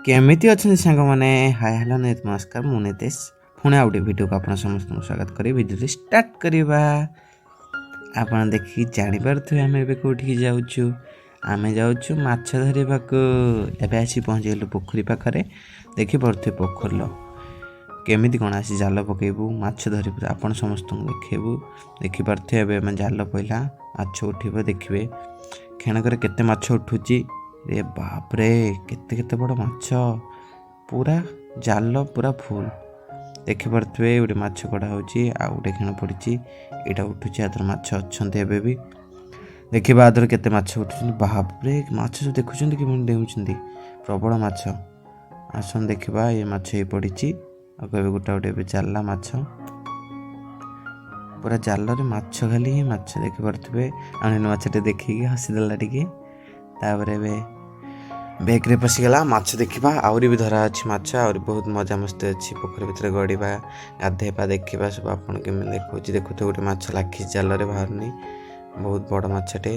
केमिति अच्छे सांग मैंने हाय हेलो नमस्कार मु नितेश पुणे आउ गोटे भिडियो को आप समस्त स्वागत करी भिडियो स्टार्ट करवा। आप देखिए जापर आम ए कौटी जाऊँ आम जाऊँ माछ धरवा को एवं आसी पहुँचगलु पोखरी पाखे देखिपे पोखर केमिति कौन आसी जाल पकेबू माछ धरबू आपन समस्त देखू देखिपे जाल पहला माछ उठब देखिए क्षणकर केते माछ उठुची रे बापरे केते केते बड़ माछ पूरा जाल पूरा फुल देखिपे गोटे माछ कड़ा होची आ गोटे क्षण पड़ी यहाँ उठुची आदर माछ अच्छा एवं भी देखा आदर केते माछ उठुଛନ୍ତି बापरे माछ सब देखुं कि डेउं प्रबल माछ आसन देखा ये माछ ही पड़ी गोटे गोटे चलला माछ पूरा जाल माछ खाली ही माछ देखिपे माछटे देखिए हसीदेला टे तापर बेग्रे पशिगला माछ देखा आहरी भी धरा अच्छी माछ आहरी बहुत मजा मस्ती अच्छी पोखरी भितर गड़वा गाधेवा देखा सब आप देखा देखु गोटे माछ लाखी जाल बाहर नहीं बहुत बड़ माछटे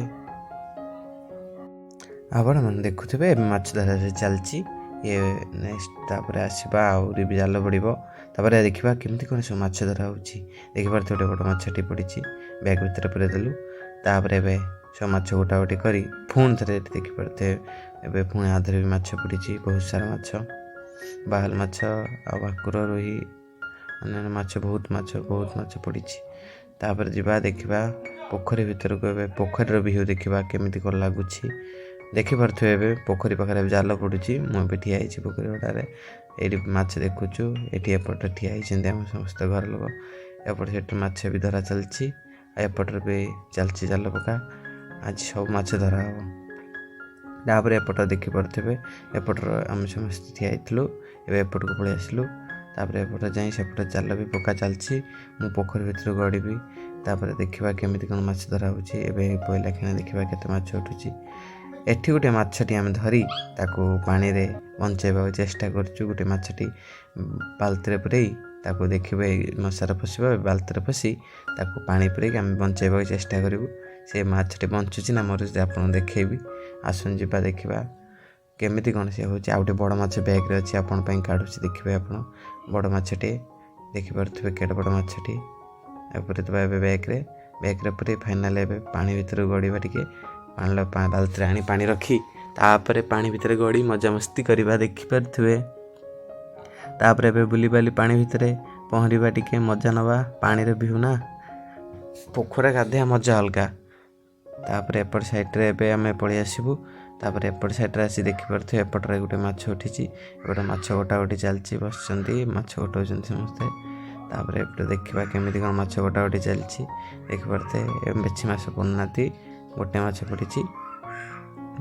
आपण मैंने देखुवे माछ धरा चलती ये नेक्स्ट तापर आसवा आहरी भी जाल पड़ो तापर देखा केमती कौन सब माछ धरा हो देखिपे गोटे बड़ माछटी पड़ी बैग भितर पूरेदेलु तापर सब माछ गोटा गोटी कर पुणी थे देखिपे एवं पुणी आधे भी माछ पड़ी बहुत सारा माछ बाहल माछ भाकुर रोही अन्य माछ बहुत माछ पड़ी तापर जा देखा पोखरी भितर को पोखर व्यू देखा केमिति कौन लगुच देखिपे पोखरी पाखे जाल पड़ी मुझे ठिया पोखरी गड़े ये माछ देखुचु ये एपटे ठिया आम समस्त घर लोग एपटे से माछ भी धरा चलती एपटर भी चलती जाल पका आज सब माछ धरा हम तापर एपट देखिपे एपटर आम समस्त ठियालु एपट को पलि आसलु तापर एपट जाए सेपटे जाल भी पका चलती मु पोखरी भितर गड़बी तापर देखा केमिति कौन माछ धरा हो पहला क्षण देखा केते माछ उठुची एठी गोटे माछटी आम धरी ताको पानी रे बंचाइबा चेष्टा करचु गोटे माछटी बाल्टी पुरई ताको देखिबे मशार पशिबा बाल्टी पशि ताको पानी पुरई आम बंचाइबा चेष्टा करूँ से माछटी बंचुची ना मर आप देखेबी आसन जा देखा केमिति कौन से होचे आउटे बड़ माछ बैग्रे अच्छी आपण काढ़ुची देखिए आप बड़ माछटे देखिपे केटे बड़ माछटी एपटे तो बैग्रे पूरे फाइनाल एवं पानी भितर गड़वा टे बाल्टी आनी पानी रखी तापर पानी भितर गड़ी मजा मस्ती करवा देखिपे तापर एवं बुली बाली पानी भितर पहरवा टे मजा नवा पानी व्यू ना पोखर गाधे मजा अलगा तापर एपट साइड्रे आम पलि आसबू तापर एपट साइड्रे आसी देखिपे एपटे गोटे माछ उठी गोटे माछ गोटा गोटी चलती बस माछ गोटाऊँ समस्ते तापर एपटे देखा केमिति कौन माछ गोटा गोटी चलती देखिपे बेची माछ पड़ना गोटे माछ पड़ी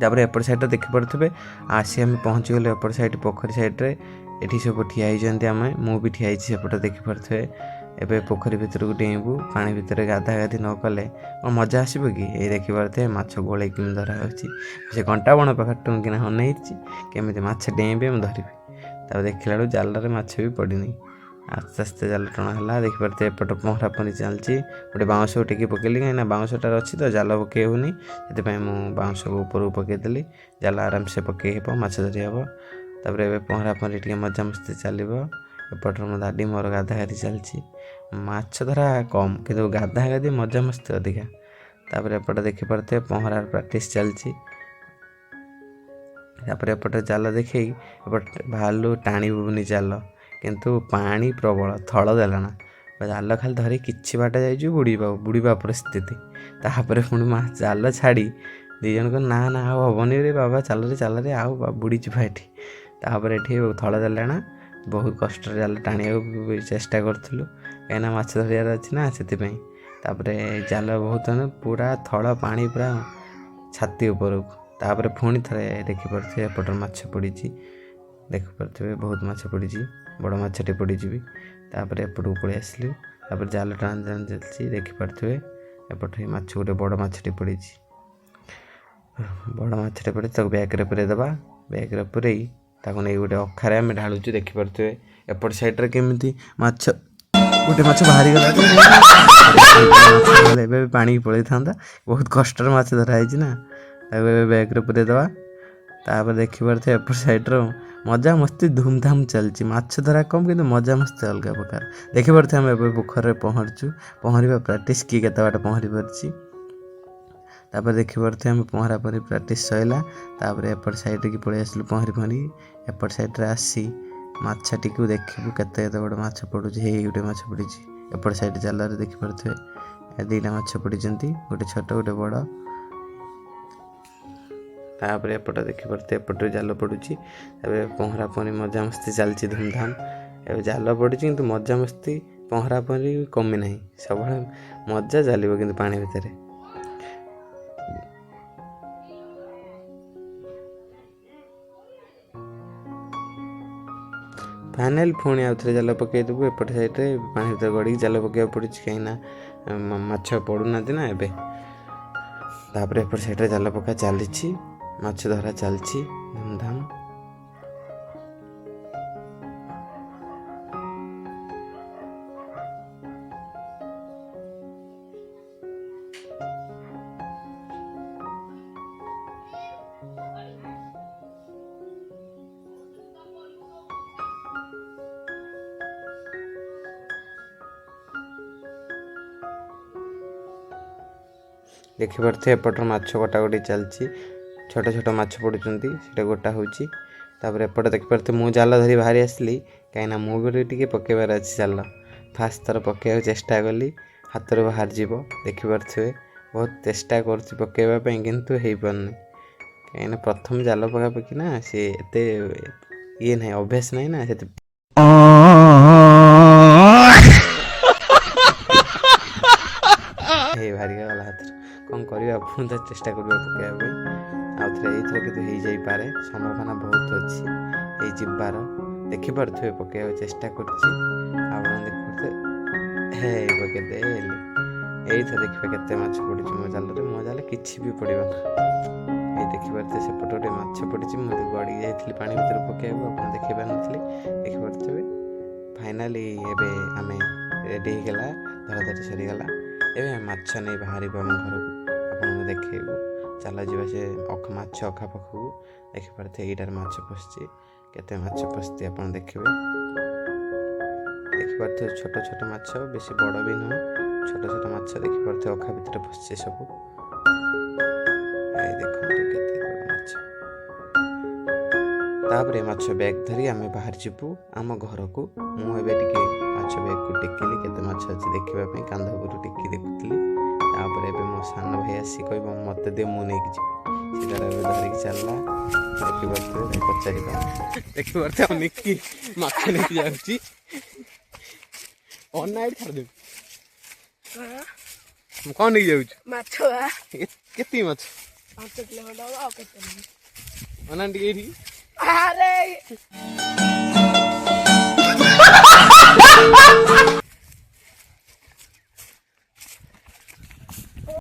तापर एपट साइड देखिपे आसी आम पहुँची गले एपट साइड पोखरी साइड्रे ये सब ठिया आम मु भी ठिया सेपटे देखिपे एवं पोखरी भितर को डेबू पानी भितर गाधा गाधी न कले मजा आसब कि ये देखिपे माछ गोल धरा से कंटा बण पाख टुंकिना अनई केमी माछ डेबे मुझे धरबी तब देखला जाल माछ भी पड़नी आस्ते आस्ते जाल टणा है देखिपे एपट पहरा पहरी चलती गोटे बाउंश टेक पकईली कहीं बाउंशटार अच्छी तो जाल पकई होनी से बाउंश को ऊपर पकईदेली जाल आराम से पकई हे माछ धरी हे तापर ए पहरा पहरी टे मजा मस्ती चलो एपटर मो दादी मोर गाधा गाधी चलती माछ धरा कम कि गाधा गाधी मजा मस्ती अधिका तापर एपटे देखिपे पहरार प्राक्टिस चलती एपटे जाल देखे बाहर टाणी जाल किंतु पानी प्रबल थल देलाना जाल खाली धरी किछि बाट जाइए बुड़ीबा परिस्थिति तापर पुणी जाल छाड़ी दी जन को ना ना आबनी रे बाबा चल रे आओ बुड़ी जा ये तापर ये थल देलाना बहुत कष्ट जाल टाणी चेष्टा करूँ कहीं माछ धरियार अच्छी ना से जाल बहुत पूरा थल पानी पूरा छाती उपरक तापर पुणी थे देखिपे एपटर माछ पड़ी देखिपे बहुत माछ पड़ी बड़ माछटे पड़ी तापर एपट को पलि आसलु तापर जाल टाण टाण चलती देखिपे एपटे माछ गोटे बड़ माछटे पड़ी बड़ माछटे पड़ी बैग्रे पूरेदेवा बैग्रे पूरे नहीं गोटे अखारे आम ढालुचु देखिपे एपट साइड्रे केमिति माछ गोटे माछ बाहरी गला पानी पलि था बहुत कष्ट माछ धराई ना बैग्रे पूरेदेवा तापर देखिपारे एपट साइड्र मजा मस्ती धूमधाम चलती माछ धरा कम कि मजा मस्ती अलग प्रकार देखिपारे आम ए पोखर पहरचु पहरवा प्राक्ट किए केत बाट पहरी पार्टी तापर देखिपारे आम पहरा पहरी प्राक्ट सैला तापर एपट साइड की पलि आसलु पहरी पहरी एपट साइड्रे आसी माछटी को देखू केते बड़ माछ पड़ू हे गोटे माछ पड़ी एपट साइड जाल देखिपारे दुईटा माछ पड़ी गोटे छोट गोटे बड़ तापर एपट देखिपारे एपटे जाल पड़ुची पहरा पहरी मजा मस्ती चलती धूमधाम ए जाल पड़ी कि मजा मस्ती पहरा पहरी कमी ना सब मजा चलो कि पानी भितर फाइनाल पुणी आउ थे जाल पकईदेबू एपट साइड्रे पानी भर गड़ी जाल पकड़ा पड़ी कहीं माछ पड़ूना ना एपर एपट साइड्रे जाल पका चली माछ धरा चलती धूमधाम देखिपारे एपटर माछ कटाकटी चलती छोट छोट माछ पड़ुंट से गोटा होची एपटे देखिपारे मु जाल धरी बाहरी आसली कहीं मुझे टी पकेबार अच्छी जाल फास्ट थर पकड़ चेष्टा कली हाथ रू बाहर जीव देखिपारे बहुत चेष्टा कर पकड़ापी किंतु हो पारनी कहीं प्रथम जाल पकापी ना सी ये ना अभ्यास ना ना से भारी गला हाथ कौन करवा पुणी तो चेष्टा करवा पकड़ापी आउ थे ये पारे संभावना बहुत अच्छी बार देखिपे पकड़ा चेष्टा कर पकड़े यही देखिए केते माछ पड़ी मो जाल मो जाल किसी भी पड़ा ये देखिपारे सेपटे गोटे माछ पड़ी मुझे गड़ी जाइली पानी भर पकड़ा आप देखी पारे देखिपारे फाइनाली एवं आम रेडी होगला धरा धरी सरीगला एवं माछ नहीं बाहर आम घर को आप देखू चल जा से माछ अखा पाखु देखिपारे यीटार माछ पशि केते माछ पशि आप देखिए देखिपारे छोट छोट माछ बेसी बड़ भी नुह छोट छोट माछ देखिपारे अखा भितर पशि सब तापर माछ बैग धरी आम बाहर जीवु आम घर को मुझे माछ बैग को टेकिली केते माछ अच्छी देखापी कांधपुर टेकी देखुली तापर एबे मो सान भाई आसी कह मत दे मुझे जी धरिक चलला देखिए पचार देखिए निकी माछ नहीं जाऊँगी अनाइट छाड़ कौन नहीं जाऊँ केती माछ 5 किलो अना टी